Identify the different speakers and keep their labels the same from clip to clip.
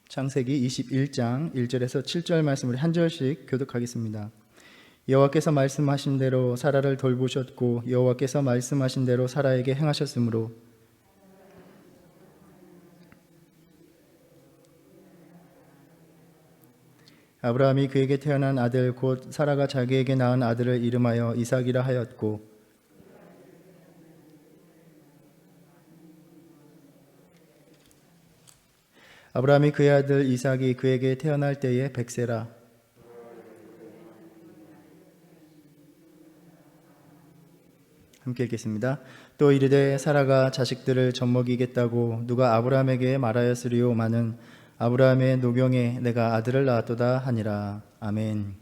Speaker 1: 창세기 21장 1절에서 7절 말씀을 한 절씩 교독하겠습니다. 여호와께서 말씀하신 대로 사라를 돌보셨고 여호와께서 말씀하신 대로 사라에게 행하셨으므로 아브라함이 그에게 태어난 아들 곧 사라가 자기에게 낳은 아들을 이름하여 이삭이라 하였고 아브라함이 그의 아들 이삭이 그에게 태어날 때에 100세라. 함께 읽겠습니다. 또 이르되 사라가 자식들을 젖먹이겠다고 누가 아브라함에게 말하였으리오마는 아브라함의 노경에 내가 아들을 낳았도다 하니라. 아멘.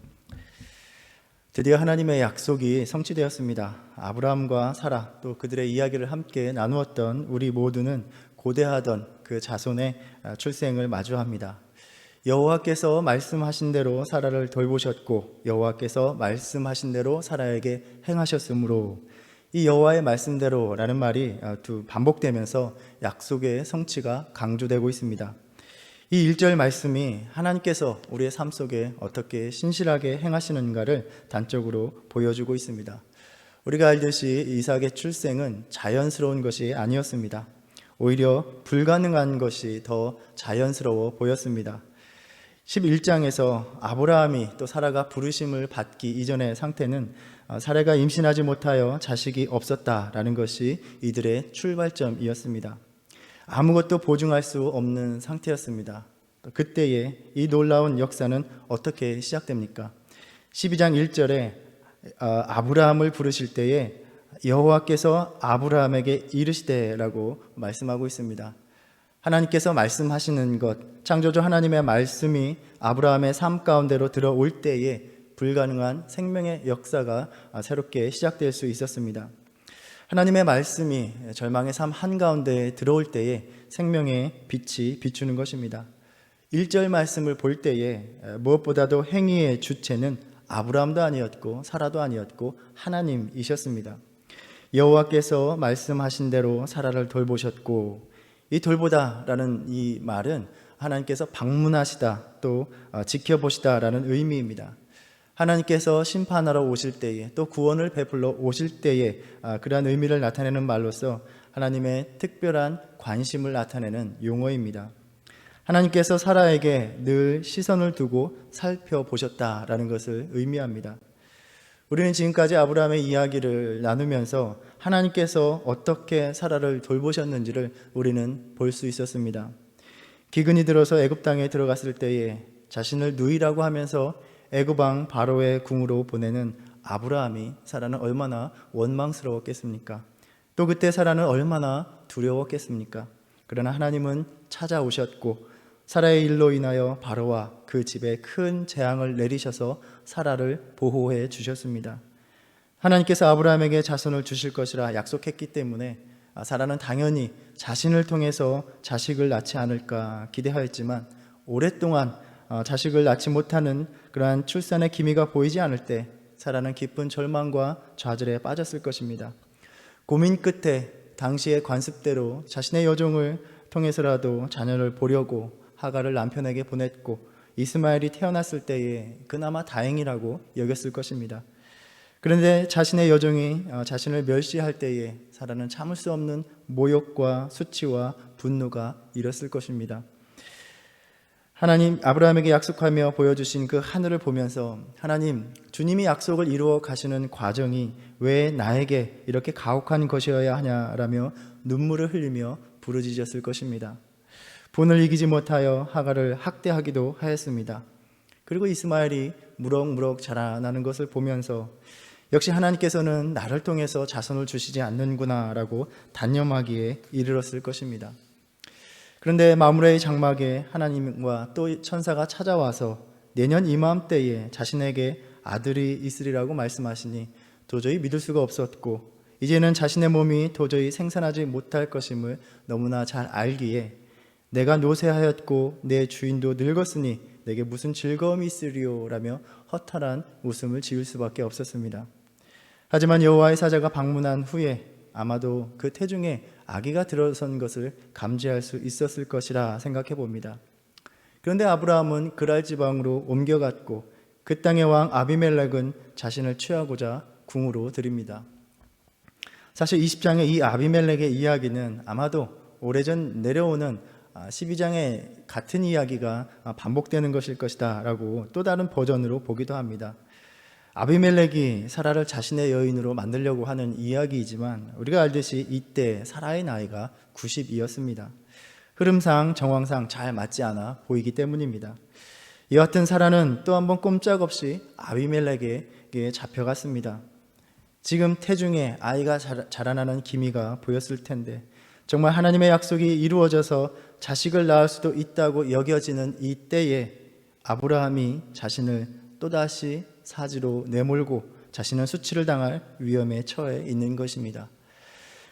Speaker 1: 드디어 하나님의 약속이 성취되었습니다. 아브라함과 사라 또 그들의 이야기를 함께 나누었던 우리 모두는 고대하던 그 자손의 출생을 마주합니다. 여호와께서 말씀하신 대로 사라를 돌보셨고 여호와께서 말씀하신 대로 사라에게 행하셨으므로 이 여호와의 말씀대로라는 말이 반복되면서 약속의 성취가 강조되고 있습니다. 이 1절 말씀이 하나님께서 우리의 삶 속에 어떻게 신실하게 행하시는가를 단적으로 보여주고 있습니다. 우리가 알듯이 이삭의 출생은 자연스러운 것이 아니었습니다. 오히려 불가능한 것이 더 자연스러워 보였습니다. 11장에서 아브라함이 또 사라가 부르심을 받기 이전의 상태는 사라가 임신하지 못하여 자식이 없었다라는 것이 이들의 출발점이었습니다. 아무것도 보증할 수 없는 상태였습니다. 그때의 이 놀라운 역사는 어떻게 시작됩니까? 12장 1절에 아브라함을 부르실 때에 여호와께서 아브라함에게 이르시되라고 말씀하고 있습니다. 하나님께서 말씀하시는 것, 창조주 하나님의 말씀이 아브라함의 삶 가운데로 들어올 때에 불가능한 생명의 역사가 새롭게 시작될 수 있었습니다. 하나님의 말씀이 절망의 삶 한가운데에 들어올 때에 생명의 빛이 비추는 것입니다. 1절 말씀을 볼 때에 무엇보다도 행위의 주체는 아브라함도 아니었고 사라도 아니었고 하나님이셨습니다. 여호와께서 말씀하신 대로 사라를 돌보셨고, 이 돌보다라는 이 말은 하나님께서 방문하시다 또 지켜보시다라는 의미입니다. 하나님께서 심판하러 오실 때에 또 구원을 베풀러 오실 때에 그러한 의미를 나타내는 말로서 하나님의 특별한 관심을 나타내는 용어입니다. 하나님께서 사라에게 늘 시선을 두고 살펴보셨다라는 것을 의미합니다. 우리는 지금까지 아브라함의 이야기를 나누면서 하나님께서 어떻게 사라를 돌보셨는지를 우리는 볼 수 있었습니다. 기근이 들어서 애굽 땅에 들어갔을 때에 자신을 누이라고 하면서 애굽 왕 바로의 궁으로 보내는 아브라함이 사라는 얼마나 원망스러웠겠습니까? 또 그때 사라는 얼마나 두려웠겠습니까? 그러나 하나님은 찾아오셨고 사라의 일로 인하여 바로와 그 집에 큰 재앙을 내리셔서 사라를 보호해 주셨습니다. 하나님께서 아브라함에게 자손을 주실 것이라 약속했기 때문에 사라는 당연히 자신을 통해서 자식을 낳지 않을까 기대하였지만 오랫동안 자식을 낳지 못하는 그러한 출산의 기미가 보이지 않을 때 사라는 깊은 절망과 좌절에 빠졌을 것입니다. 고민 끝에 당시의 관습대로 자신의 여종을 통해서라도 자녀를 보려고 하갈을 남편에게 보냈고 이스마엘이 태어났을 때에 그나마 다행이라고 여겼을 것입니다. 그런데 자신의 여종이 자신을 멸시할 때에 사라는 참을 수 없는 모욕과 수치와 분노가 일었을 것입니다. 하나님 아브라함에게 약속하며 보여주신 그 하늘을 보면서 하나님, 주님이 약속을 이루어 가시는 과정이 왜 나에게 이렇게 가혹한 것이어야 하냐라며 눈물을 흘리며 부르짖었을 것입니다. 분을 이기지 못하여 하갈을 학대하기도 하였습니다. 그리고 이스마엘이 무럭무럭 자라나는 것을 보면서 역시 하나님께서는 나를 통해서 자손을 주시지 않는구나 라고 단념하기에 이르렀을 것입니다. 그런데 마므레의 장막에 하나님과 또 천사가 찾아와서 내년 이맘때에 자신에게 아들이 있으리라고 말씀하시니 도저히 믿을 수가 없었고 이제는 자신의 몸이 도저히 생산하지 못할 것임을 너무나 잘 알기에 내가 노쇠하였고 내 주인도 늙었으니 내게 무슨 즐거움이 있으리요 라며 허탈한 웃음을 지을 수밖에 없었습니다. 하지만 여호와의 사자가 방문한 후에 아마도 그 태중에 아기가 들어선 것을 감지할 수 있었을 것이라 생각해 봅니다. 그런데 아브라함은 그랄 지방으로 옮겨갔고 그 땅의 왕 아비멜렉은 자신을 취하고자 궁으로 들입니다. 사실 20장의 이 아비멜렉의 이야기는 아마도 오래전 내려오는 12장의 같은 이야기가 반복되는 것일 것이다 라고 또 다른 버전으로 보기도 합니다. 아비멜렉이 사라를 자신의 여인으로 만들려고 하는 이야기이지만 우리가 알듯이 이때 사라의 나이가 90이었습니다. 흐름상 정황상 잘 맞지 않아 보이기 때문입니다. 이와 같은 사라는 또 한 번 꼼짝없이 아비멜렉에게 잡혀갔습니다. 지금 태중에 아이가 자라나는 기미가 보였을 텐데 정말 하나님의 약속이 이루어져서 자식을 낳을 수도 있다고 여겨지는 이때에 아브라함이 자신을 또다시 사지로 내몰고 자신은 수치를 당할 위험에 처해 있는 것입니다.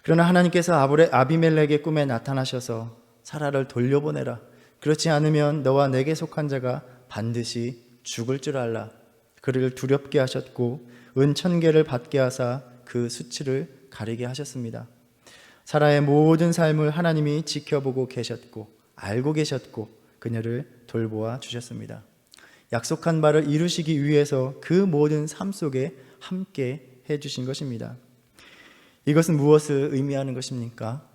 Speaker 1: 그러나 하나님께서 아비멜렉의 꿈에 나타나셔서 사라를 돌려보내라. 그렇지 않으면 너와 내게 속한 자가 반드시 죽을 줄 알라. 그를 두렵게 하셨고 은 1000개를 받게 하사 그 수치를 가리게 하셨습니다. 사라의 모든 삶을 하나님이 지켜보고 계셨고 알고 계셨고 그녀를 돌보아 주셨습니다. 약속한 바를 이루시기 위해서 그 모든 삶 속에 함께 해주신 것입니다. 이것은 무엇을 의미하는 것입니까?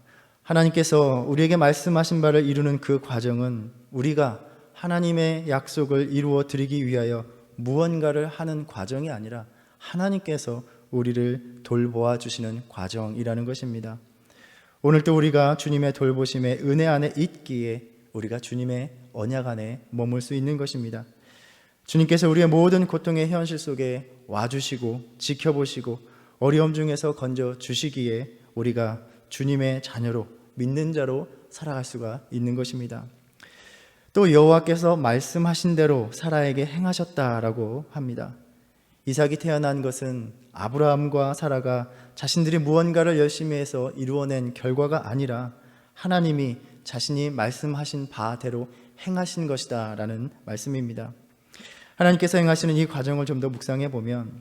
Speaker 1: 하나님께서 우리에게 말씀하신 바를 이루는 그 과정은 우리가 하나님의 약속을 이루어 드리기 위하여 무언가를 하는 과정이 아니라 하나님께서 우리를 돌보아 주시는 과정이라는 것입니다. 오늘도 우리가 주님의 돌보심의 은혜 안에 있기에 우리가 주님의 언약 안에 머물 수 있는 것입니다. 주님께서 우리의 모든 고통의 현실 속에 와주시고 지켜보시고 어려움 중에서 건져 주시기에 우리가 주님의 자녀로 믿는 자로 살아갈 수가 있는 것입니다. 또 여호와께서 말씀하신 대로 사라에게 행하셨다라고 합니다. 이삭이 태어난 것은 아브라함과 사라가 자신들이 무언가를 열심히 해서 이루어낸 결과가 아니라 하나님이 자신이 말씀하신 바대로 행하신 것이다 라는 말씀입니다. 하나님께서 행하시는 이 과정을 좀 더 묵상해 보면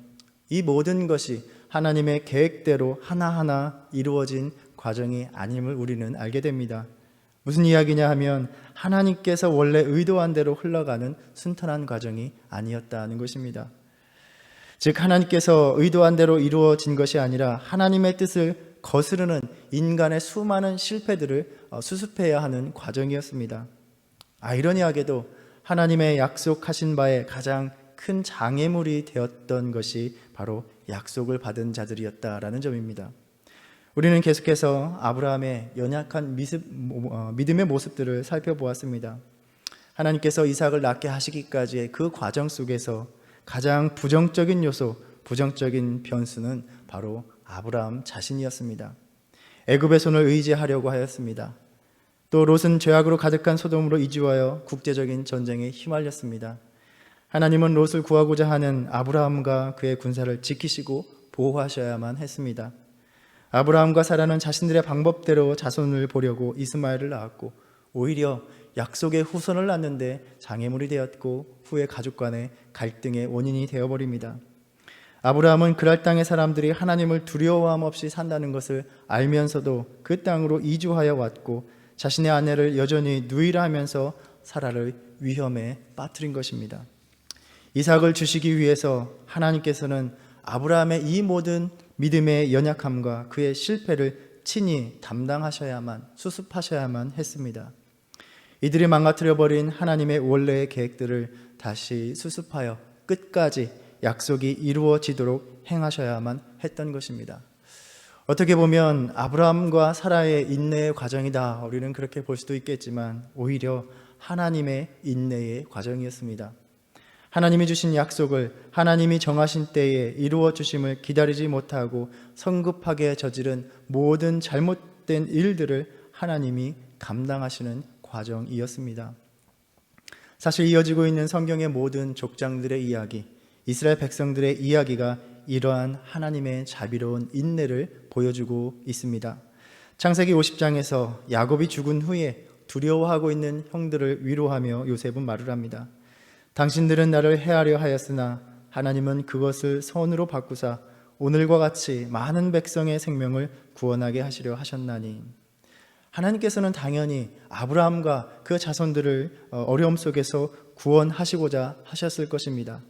Speaker 1: 이 모든 것이 하나님의 계획대로 하나하나 이루어진 과정이 아님을 우리는 알게 됩니다. 무슨 이야기냐 하면 하나님께서 원래 의도한 대로 흘러가는 순탄한 과정이 아니었다는 것입니다. 즉 하나님께서 의도한 대로 이루어진 것이 아니라 하나님의 뜻을 거스르는 인간의 수많은 실패들을 수습해야 하는 과정이었습니다. 아이러니하게도 하나님의 약속하신 바에 가장 큰 장애물이 되었던 것이 바로 약속을 받은 자들이었다라는 점입니다. 우리는 계속해서 아브라함의 연약한 믿음의 모습들을 살펴보았습니다. 하나님께서 이삭을 낳게 하시기까지의 그 과정 속에서 가장 부정적인 요소, 부정적인 변수는 바로 아브라함 자신이었습니다. 애굽의 손을 의지하려고 하였습니다. 또 롯은 죄악으로 가득한 소돔으로 이주하여 국제적인 전쟁에 휘말렸습니다. 하나님은 롯을 구하고자 하는 아브라함과 그의 군사를 지키시고 보호하셔야만 했습니다. 아브라함과 사라는 자신들의 방법대로 자손을 보려고 이스마엘을 낳았고 오히려 약속의 후손을 낳는데 장애물이 되었고 후에 가족 간의 갈등의 원인이 되어버립니다. 아브라함은 그랄 땅의 사람들이 하나님을 두려워함 없이 산다는 것을 알면서도 그 땅으로 이주하여 왔고 자신의 아내를 여전히 누이라 하면서 사라를 위험에 빠뜨린 것입니다. 이삭을 주시기 위해서 하나님께서는 아브라함의 이 모든 믿음의 연약함과 그의 실패를 친히 담당하셔야만, 수습하셔야만 했습니다. 이들이 망가뜨려버린 하나님의 원래의 계획들을 다시 수습하여 끝까지 약속이 이루어지도록 행하셔야만 했던 것입니다. 어떻게 보면 아브라함과 사라의 인내의 과정이다, 우리는 그렇게 볼 수도 있겠지만 오히려 하나님의 인내의 과정이었습니다. 하나님이 주신 약속을 하나님이 정하신 때에 이루어 주심을 기다리지 못하고 성급하게 저지른 모든 잘못된 일들을 하나님이 감당하시는 과정이었습니다. 사실 이어지고 있는 성경의 모든 족장들의 이야기, 이스라엘 백성들의 이야기가 이러한 하나님의 자비로운 인내를 보여주고 있습니다. 창세기 50장에서 야곱이 죽은 후에 두려워하고 있는 형들을 위로하며 요셉은 말을 합니다. 당신들은 나를 해하려 하였으나 하나님은 그것을 선으로 바꾸사 오늘과 같이 많은 백성의 생명을 구원하게 하시려 하셨나니. 하나님께서는 당연히 아브라함과 그 자손들을 어려움 속에서 구원하시고자 하셨을 것입니다.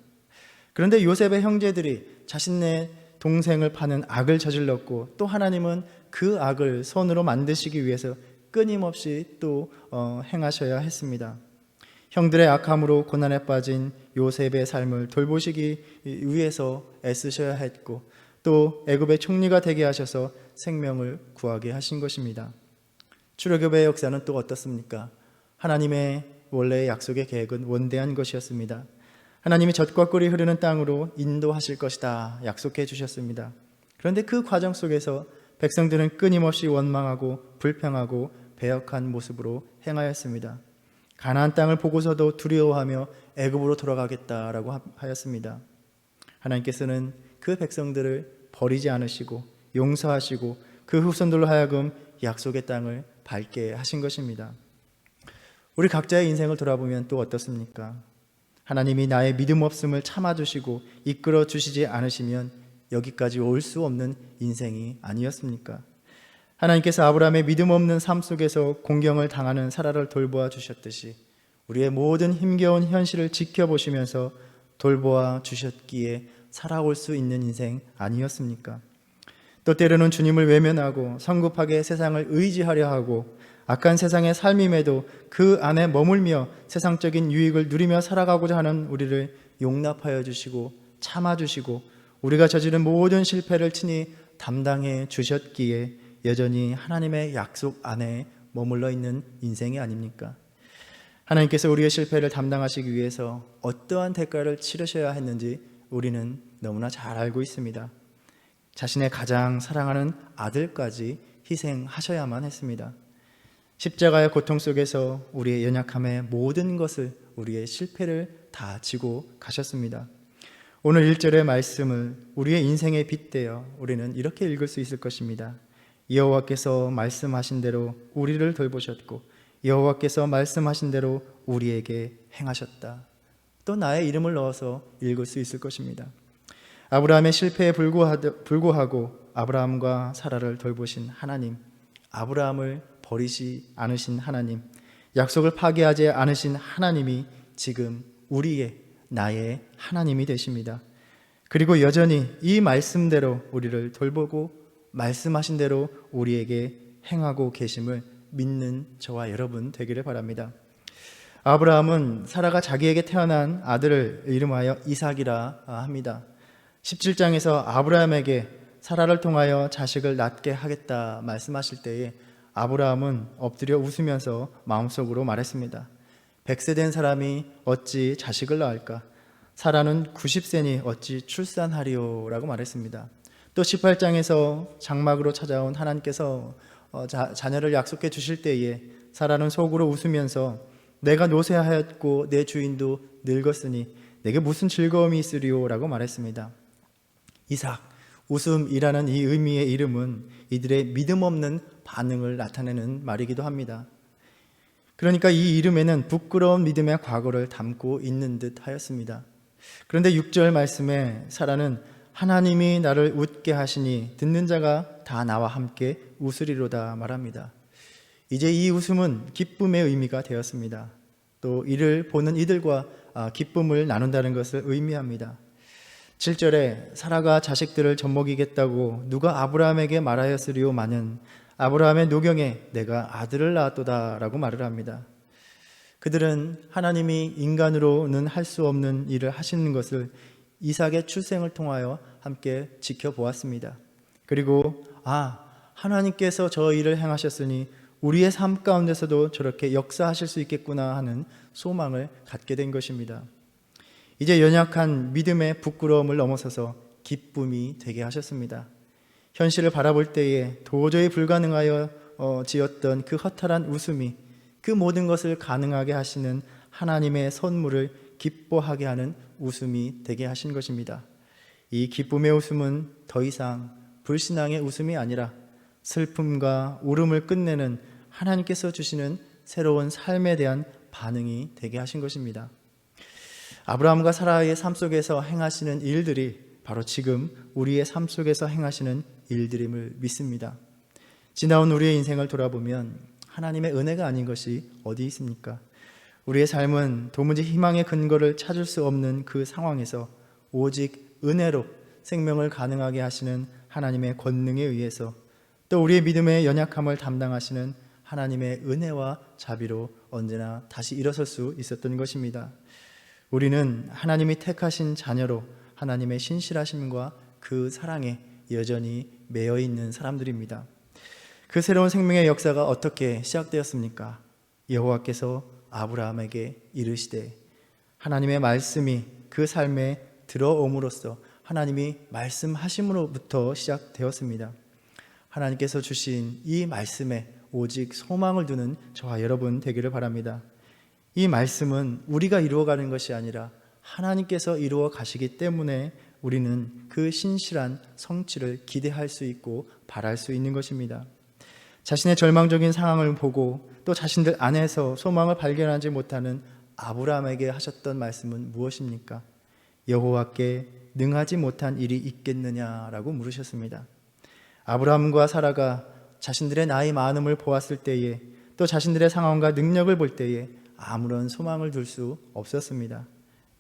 Speaker 1: 그런데 요셉의 형제들이 자신의 동생을 파는 악을 저질렀고, 또 하나님은 그 악을 선으로 만드시기 위해서 끊임없이 또 행하셔야 했습니다. 형들의 악함으로 고난에 빠진 요셉의 삶을 돌보시기 위해서 애쓰셔야 했고, 또 애굽의 총리가 되게 하셔서 생명을 구하게 하신 것입니다. 출애굽의 역사는 또 어떻습니까? 하나님의 원래의 약속의 계획은 원대한 것이었습니다. 하나님이 젖과 꿀이 흐르는 땅으로 인도하실 것이다 약속해 주셨습니다. 그런데 그 과정 속에서 백성들은 끊임없이 원망하고 불평하고 배역한 모습으로 행하였습니다. 가나안 땅을 보고서도 두려워하며 애굽으로 돌아가겠다라고 하였습니다. 하나님께서는 그 백성들을 버리지 않으시고 용서하시고 그 후손들로 하여금 약속의 땅을 밟게 하신 것입니다. 우리 각자의 인생을 돌아보면 또 어떻습니까? 하나님이 나의 믿음 없음을 참아주시고 이끌어 주시지 않으시면 여기까지 올 수 없는 인생이 아니었습니까? 하나님께서 아브라함의 믿음 없는 삶 속에서 공경을 당하는 사라를 돌보아 주셨듯이 우리의 모든 힘겨운 현실을 지켜보시면서 돌보아 주셨기에 살아올 수 있는 인생 아니었습니까? 또 때로는 주님을 외면하고 성급하게 세상을 의지하려 하고 악한 세상의 삶임에도 그 안에 머물며 세상적인 유익을 누리며 살아가고자 하는 우리를 용납하여 주시고 참아주시고 우리가 저지른 모든 실패를 친히 담당해 주셨기에 여전히 하나님의 약속 안에 머물러 있는 인생이 아닙니까? 하나님께서 우리의 실패를 담당하시기 위해서 어떠한 대가를 치르셔야 했는지 우리는 너무나 잘 알고 있습니다. 자신의 가장 사랑하는 아들까지 희생하셔야만 했습니다. 십자가의 고통 속에서 우리의 연약함의 모든 것을, 우리의 실패를 다 지고 가셨습니다. 오늘 1절의 말씀을 우리의 인생에 빗대어 우리는 이렇게 읽을 수 있을 것입니다. 여호와께서 말씀하신 대로 우리를 돌보셨고 여호와께서 말씀하신 대로 우리에게 행하셨다. 또 나의 이름을 넣어서 읽을 수 있을 것입니다. 아브라함의 실패에 불구하고 아브라함과 사라를 돌보신 하나님, 아브라함을 버리지 않으신 하나님, 약속을 파기하지 않으신 하나님이 지금 우리의, 나의 하나님이 되십니다. 그리고 여전히 이 말씀대로 우리를 돌보고 말씀하신 대로 우리에게 행하고 계심을 믿는 저와 여러분 되기를 바랍니다. 아브라함은 사라가 자기에게 태어난 아들을 이름하여 이삭이라 합니다. 17장에서 아브라함에게 사라를 통하여 자식을 낳게 하겠다 말씀하실 때에 아브라함은 엎드려 웃으면서 마음속으로 말했습니다. 100세 된 사람이 어찌 자식을 낳을까? 사라는 90세니 어찌 출산하리요? 라고 말했습니다. 또 18장에서 장막으로 찾아온 하나님께서 자녀를 약속해 주실 때에 사라는 속으로 웃으면서 내가 노쇠하였고 내 주인도 늙었으니 내게 무슨 즐거움이 있으리요? 라고 말했습니다. 이삭, 웃음이라는 이 의미의 이름은 이들의 믿음 없는 반응을 나타내는 말이기도 합니다. 그러니까 이 이름에는 부끄러운 믿음의 과거를 담고 있는 듯 하였습니다. 그런데 6절 말씀에 사라는 하나님이 나를 웃게 하시니 듣는 자가 다 나와 함께 웃으리로다 말합니다. 이제 이 웃음은 기쁨의 의미가 되었습니다. 또 이를 보는 이들과 기쁨을 나눈다는 것을 의미합니다. 7절에 사라가 자식들을 젖먹이겠다고 누가 아브라함에게 말하였으리오마는 아브라함의 노경에 내가 아들을 낳았도다 라고 말을 합니다. 그들은 하나님이 인간으로는 할 수 없는 일을 하시는 것을 이삭의 출생을 통하여 함께 지켜보았습니다. 그리고 하나님께서 저 일을 행하셨으니 우리의 삶 가운데서도 저렇게 역사하실 수 있겠구나 하는 소망을 갖게 된 것입니다. 이제 연약한 믿음의 부끄러움을 넘어서서 기쁨이 되게 하셨습니다. 현실을 바라볼 때에 도저히 불가능하여 지었던 그 허탈한 웃음이 그 모든 것을 가능하게 하시는 하나님의 선물을 기뻐하게 하는 웃음이 되게 하신 것입니다. 이 기쁨의 웃음은 더 이상 불신앙의 웃음이 아니라 슬픔과 울음을 끝내는 하나님께서 주시는 새로운 삶에 대한 반응이 되게 하신 것입니다. 아브라함과 사라의 삶 속에서 행하시는 일들이 바로 지금 우리의 삶 속에서 행하시는 일들임을 믿습니다. 지나온 우리의 인생을 돌아보면 하나님의 은혜가 아닌 것이 어디 있습니까? 우리의 삶은 도무지 희망의 근거를 찾을 수 없는 그 상황에서 오직 은혜로 생명을 가능하게 하시는 하나님의 권능에 의해서, 또 우리의 믿음의 연약함을 담당하시는 하나님의 은혜와 자비로 언제나 다시 일어설 수 있었던 것입니다. 우리는 하나님이 택하신 자녀로 하나님의 신실하심과 그 사랑에 여전히 매여 있는 사람들입니다. 그 새로운 생명의 역사가 어떻게 시작되었습니까? 여호와께서 아브라함에게 이르시되, 하나님의 말씀이 그 삶에 들어옴으로써 하나님이 말씀하심으로부터 시작되었습니다. 하나님께서 주신 이 말씀에 오직 소망을 두는 저와 여러분 되기를 바랍니다. 이 말씀은 우리가 이루어가는 것이 아니라 하나님께서 이루어 가시기 때문에 우리는 그 신실한 성취를 기대할 수 있고 바랄 수 있는 것입니다. 자신의 절망적인 상황을 보고 또 자신들 안에서 소망을 발견하지 못하는 아브라함에게 하셨던 말씀은 무엇입니까? 여호와께 능하지 못한 일이 있겠느냐라고 물으셨습니다. 아브라함과 사라가 자신들의 나이 많음을 보았을 때에, 또 자신들의 상황과 능력을 볼 때에 아무런 소망을 둘 수 없었습니다.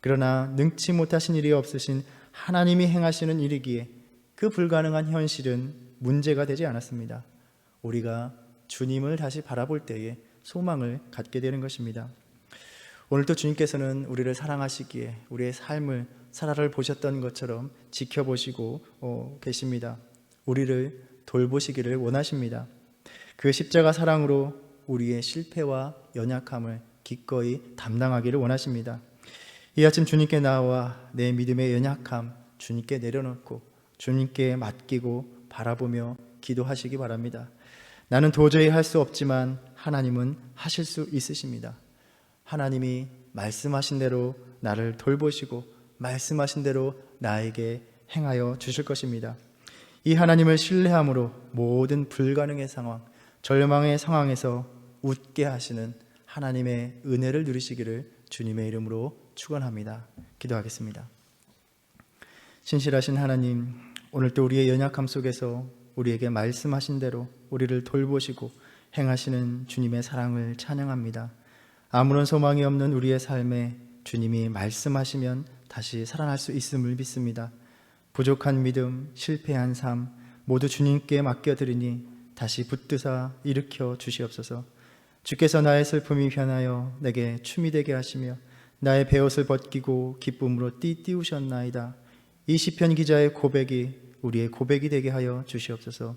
Speaker 1: 그러나 능치 못하신 일이 없으신 하나님이 행하시는 일이기에 그 불가능한 현실은 문제가 되지 않았습니다. 우리가 주님을 다시 바라볼 때에 소망을 갖게 되는 것입니다. 오늘도 주님께서는 우리를 사랑하시기에 우리의 삶을 사라를 보셨던 것처럼 지켜보시고 계십니다. 우리를 돌보시기를 원하십니다. 그 십자가 사랑으로 우리의 실패와 연약함을 기꺼이 담당하기를 원하십니다. 이 아침 주님께 나와 내 믿음의 연약함 주님께 내려놓고 주님께 맡기고 바라보며 기도하시기 바랍니다. 나는 도저히 할 수 없지만 하나님은 하실 수 있으십니다. 하나님이 말씀하신 대로 나를 돌보시고 말씀하신 대로 나에게 행하여 주실 것입니다. 이 하나님을 신뢰함으로 모든 불가능의 상황, 절망의 상황에서 웃게 하시는 하나님의 은혜를 누리시기를 주님의 이름으로 축원합니다. 기도하겠습니다. 신실하신 하나님, 오늘도 우리의 연약함 속에서 우리에게 말씀하신 대로 우리를 돌보시고 행하시는 주님의 사랑을 찬양합니다. 아무런 소망이 없는 우리의 삶에 주님이 말씀하시면 다시 살아날 수 있음을 믿습니다. 부족한 믿음, 실패한 삶 모두 주님께 맡겨드리니 다시 붙드사 일으켜 주시옵소서. 주께서 나의 슬픔이 변하여 내게 춤이 되게 하시며 나의 베옷을 벗기고 기쁨으로 띠띠우셨나이다. 이 시편 기자의 고백이 우리의 고백이 되게 하여 주시옵소서.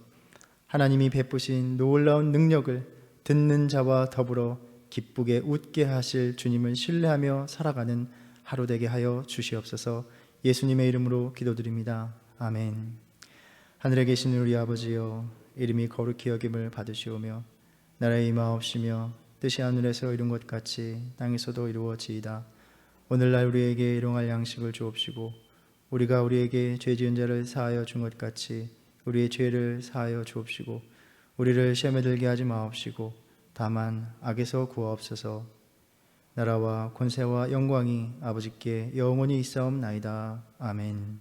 Speaker 1: 하나님이 베푸신 놀라운 능력을 듣는 자와 더불어 기쁘게 웃게 하실 주님을 신뢰하며 살아가는 하루 되게 하여 주시옵소서. 예수님의 이름으로 기도드립니다. 아멘. 하늘에 계신 우리 아버지여, 이름이 거룩히 여김을 받으시오며 나라의 임하옵시며 뜻이 하늘에서 이룬 것 같이 땅에서도 이루어지이다. 오늘날 우리에게 일용할 양식을 주옵시고 우리가 우리에게 죄 지은 자를 사하여 준 것 같이 우리의 죄를 사하여 주옵시고 우리를 시험에 들게 하지 마옵시고 다만 악에서 구하옵소서. 나라와 권세와 영광이 아버지께 영원히 있사옵나이다. 아멘.